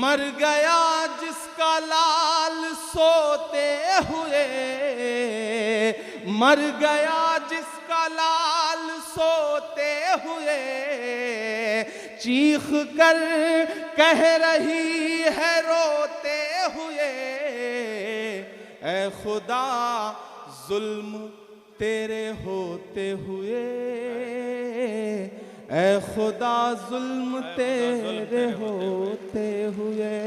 मर गया जिसका लाल सोते हुए, मर गया जिसका लाल सोते हुए, चीख कर कह रही है रोते हुए, ऐ खुदा जुल्म तेरे होते हुए, ऐ खुदा जुल्म तेरे होते हुए।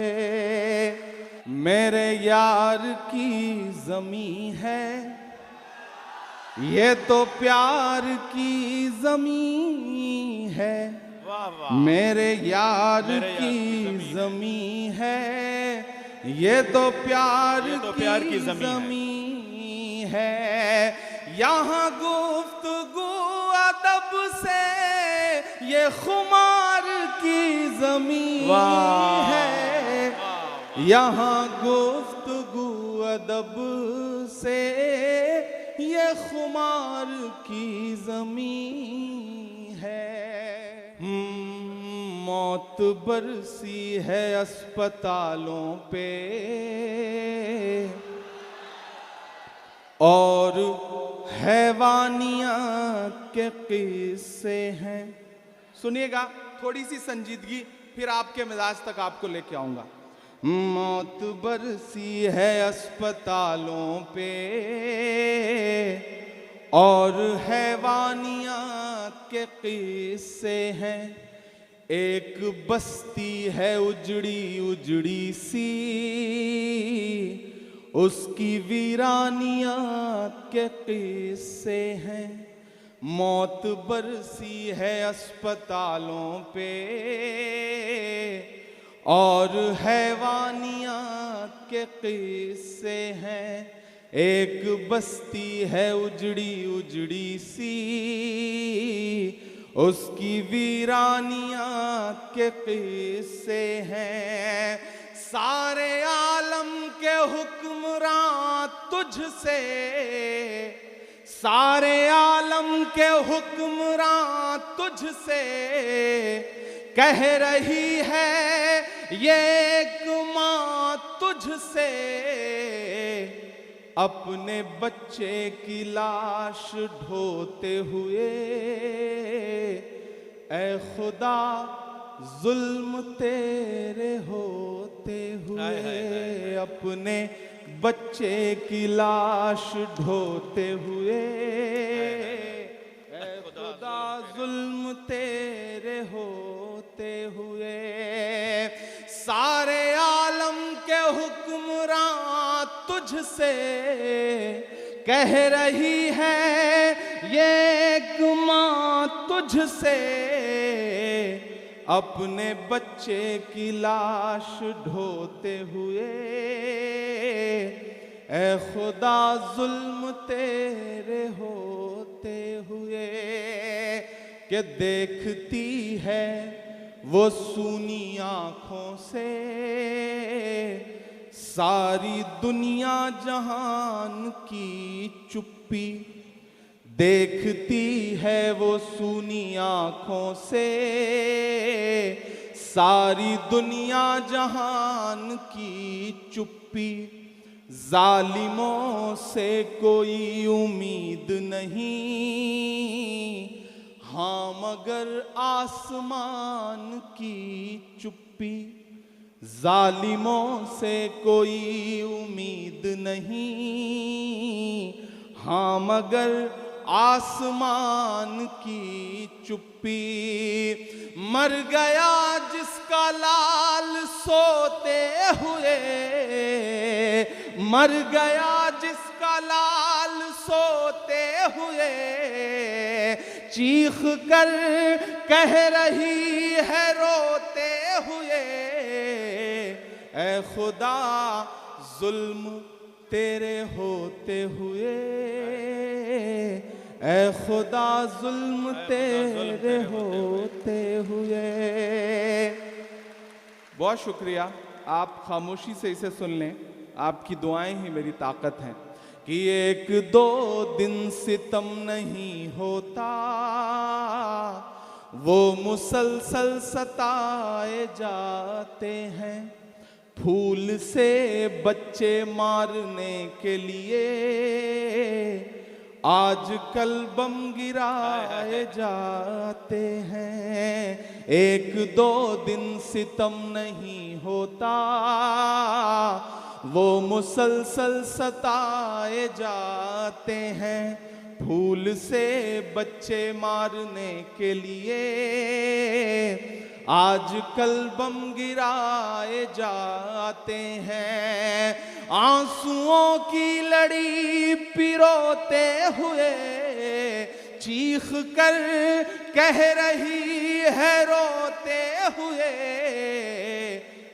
मेरे यार की ज़मीं है, ये तो प्यार की ज़मीं है। वाह वाह। मेरे यार की ज़मीं है, ये तो प्यार की ज़मीं है। यहाँ गुफ्तगू अदब से ये खुमार की ज़मीं है। यहाँ गुफ्तगू अदब से ये खुमार की ज़मीं है। मौत बरसी है अस्पतालों पे और हैवानियत के किस्से हैं। सुनिएगा, थोड़ी सी संजीदगी, फिर आपके मिजाज तक आपको लेके आऊंगा। मौत बरसी है अस्पतालों पे और हैवानियत के किस्से हैं। एक बस्ती है उजड़ी उजड़ी सी, उसकी वीरानियत के किस्से हैं। मौत बरसी है अस्पतालों पे और हैवानियत के किस्से हैं। एक बस्ती है उजड़ी उजड़ी सी, उसकी वीरानियत के किस्से हैं। सारे आलम के हुक्मरान तुझसे, सारे आलम के हुक्मरान तुझसे कह रही है ये एक माँ तुझसे, अपने बच्चे की लाश ढोते हुए, ऐ खुदा जुल्म तेरे होते हुए, अपने बच्चे की लाश ढोते हुए, ऐ खुदा जुल्म तेरे होते हुए। सारे आलम के हुक्मरान तुझसे कह रही है ये एक माँ तुझसे, अपने बच्चे की लाश ढोते हुए, ऐ खुदा जुल्म तेरे होते हुए। कि देखती है वो सूनी आँखों से सारी दुनिया जहान की चुप्पी, देखती है वो सूनी आँखों से सारी दुनिया जहान की चुप्पी। जालिमों से कोई उम्मीद नहीं, हाँ मगर आसमान की चुप्पी। जालिमों से कोई उम्मीद नहीं, हाँ मगर आसमान की चुप्पी। मर गया जिसका लाल सोते हुए, मर गया जिसका लाल सोते हुए, चीख कर कह रही है रोते हुए, ऐ खुदा जुल्म तेरे होते हुए, ऐ खुदा जुल्म तेरे होते हुए। बहुत शुक्रिया, आप खामोशी से इसे सुन लें, आपकी दुआएं ही मेरी ताकत हैं। कि एक दो दिन सितम नहीं होता, वो मुसलसल सताए जाते हैं। फूल से बच्चे मारने के लिए आजकल बम गिराए जाते हैं। एक दो दिन सितम नहीं होता, वो मुसलसल सताए जाते हैं। फूल से बच्चे मारने के लिए आजकल बम गिराए जाते हैं। आंसुओं की लड़ी पिरोते हुए चीख कर कह रही है रोते हुए,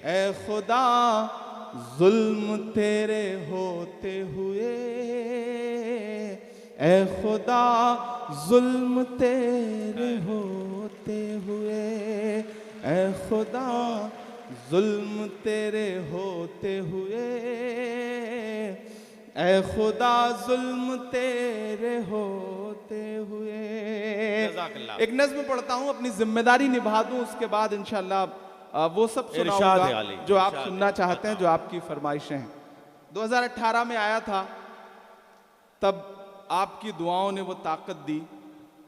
ऐ खुदा जुल्म तेरे होते हुए, ऐ खुदा जुल्म तेरे होते हुए, ऐ खुदा जुल्म तेरे होते हुए, ऐ खुदा जुल्म तेरे होते हुए। एक नज़्म पढ़ता हूँ, अपनी जिम्मेदारी निभा दूँ, उसके बाद इंशाल्लाह वो सब सुनाऊंगा जो आप सुनना चाहते हैं, जो आपकी फरमाइशें हैं। 2018 में आया था, तब आपकी दुआओं ने वो ताकत दी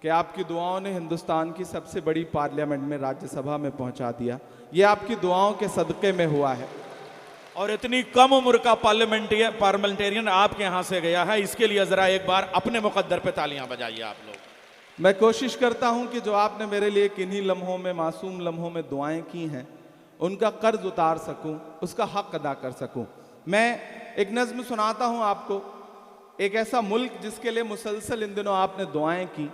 कि आपकी दुआओं ने हिंदुस्तान की सबसे बड़ी पार्लियामेंट में, राज्यसभा में पहुंचा दिया। ये आपकी दुआओं के सदक़े में हुआ है। और इतनी कम उम्र का पार्लियामेंटेरियन आपके यहाँ से गया है, इसके लिए ज़रा एक बार अपने मुक़द्दर पे तालियां बजाइए आप लोग। मैं कोशिश करता हूं कि जो आपने मेरे लिए किन्हीं लम्हों में, मासूम लम्हों में दुआएं की हैं, उनका कर्ज उतार सकूं, उसका हक अदा कर सकूं। मैं एक नज़्म सुनाता हूं आपको। एक ऐसा मुल्क जिसके लिए मुसलसल इन दिनों आपने दुआएं की,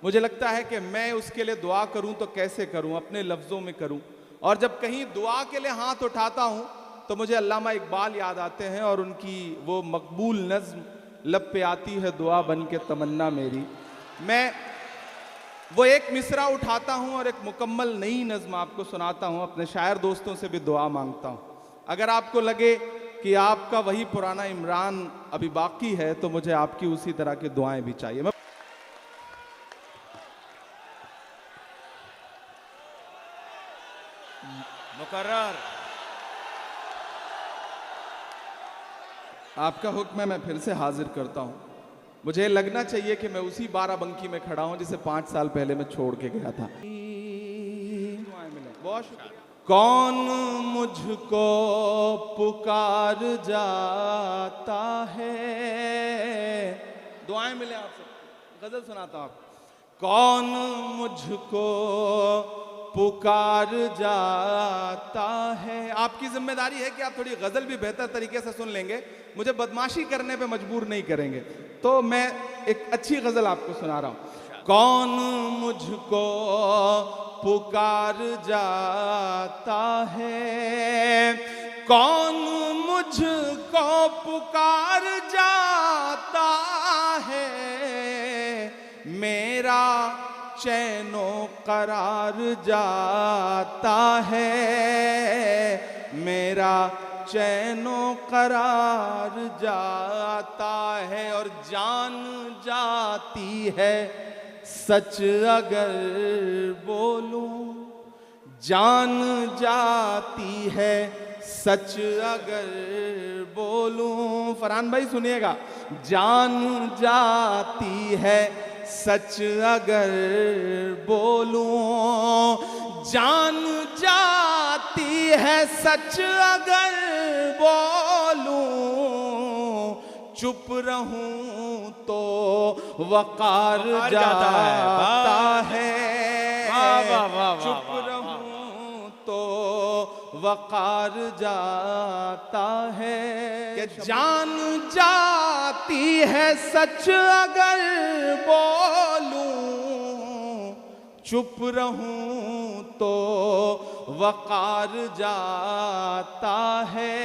मुझे लगता है कि मैं उसके लिए दुआ करूं तो कैसे करूं, अपने लफ्ज़ों में करूं। और जब कहीं दुआ के लिए हाथ उठाता हूं तो मुझे अल्लामा इकबाल याद आते हैं और उनकी वो मकबूल नज़्म, लब पे आती है दुआ बन के तमन्ना मेरी। मैं वो एक मिसरा उठाता हूं और एक मुकम्मल नई नज़्म आपको सुनाता हूं। अपने शायर दोस्तों से भी दुआ मांगता हूं। अगर आपको लगे कि आपका वही पुराना इमरान अभी बाकी है तो मुझे आपकी उसी तरह की दुआएं भी चाहिए। मुकर्रर आपका हुक्म है, मैं फिर से हाजिर करता हूं। मुझे लगना चाहिए कि मैं उसी बाराबंकी में खड़ा हूं जिसे 5 साल पहले मैं छोड़ के गया था। बहुत शुक्रिया। कौन मुझको पुकार जाता है, दुआएं मिले आप सबको। गजल सुनाता हूं आपको। कौन मुझको पुकार जाता है। आपकी जिम्मेदारी है कि आप थोड़ी गजल भी बेहतर तरीके से सुन लेंगे, मुझे बदमाशी करने पे मजबूर नहीं करेंगे। तो मैं एक अच्छी गजल आपको सुना रहा हूं। कौन मुझको पुकार जाता है, कौन मुझको पुकार जाता है, मेरा चैनो करार जाता है, मेरा चैनो करार जाता है। और जान जाती है सच अगर बोलूं, जान जाती है सच अगर बोलूं। फरहान भाई सुनिएगा। जान जाती है सच अगर बोलूं, जान जाती है सच अगर बोलूं, चुप रहूं तो वकार जाता है, चुप रहूं तो वकार जाता है। कि जान जाती है सच अगर बोलूं, चुप रहूं तो वकार जाता है,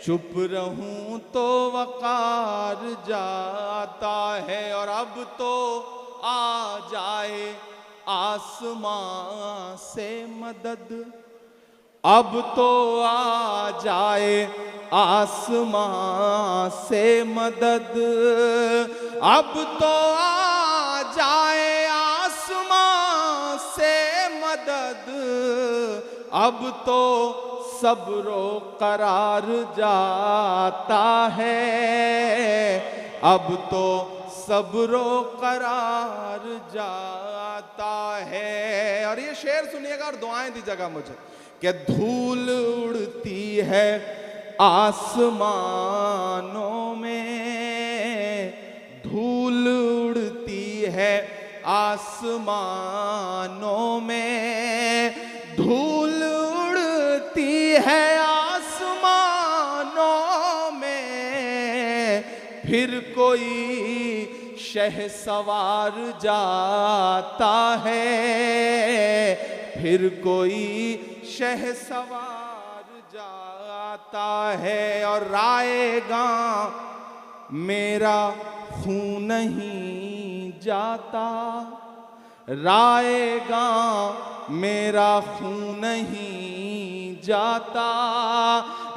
चुप रहूं तो वकार जाता है। और अब तो आ जाए आसमां से मदद, अब तो आ जाए आसमां से मदद, अब तो आ जाए आसमां से मदद, अब तो सब्रो करार जाता है, अब तो सब्रो करार जाता है। और ये शेर सुनिएगा और दुआएं दीजिएगा मुझे कि धूल उड़ती है आसमानों में, धूल उड़ती है आसमानों में, धूल उड़ती है आसमानों में, फिर कोई शहसवार जाता है, फिर कोई शहसवार जाता है। और राएगा मेरा खून नहीं जाता, राएगा मेरा खून नहीं जाता,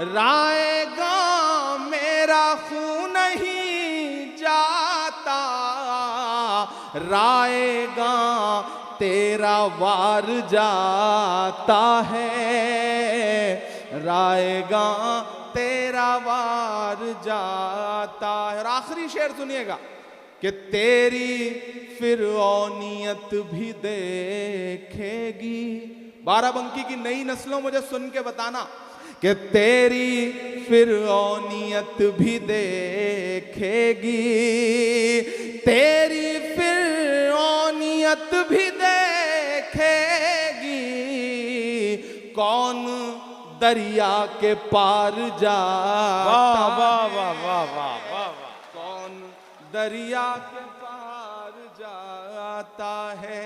राएगा मेरा खून नहीं जाता, राएगा तेरा वार जाता है, राएगा तेरा वार जाता है। और आखिरी शेर सुनिएगा कि तेरी फिरौनियत भी देखेगी। बाराबंकी की नई नस्लों मुझे सुन के बताना कि तेरी फिरौनियत भी देखेगी, तेरी फिरौनियत भी देखेगी, कौन दरिया के पार जाता, वाह वाह वाह वाह वाह वाह, कौन दरिया के पार जाता है।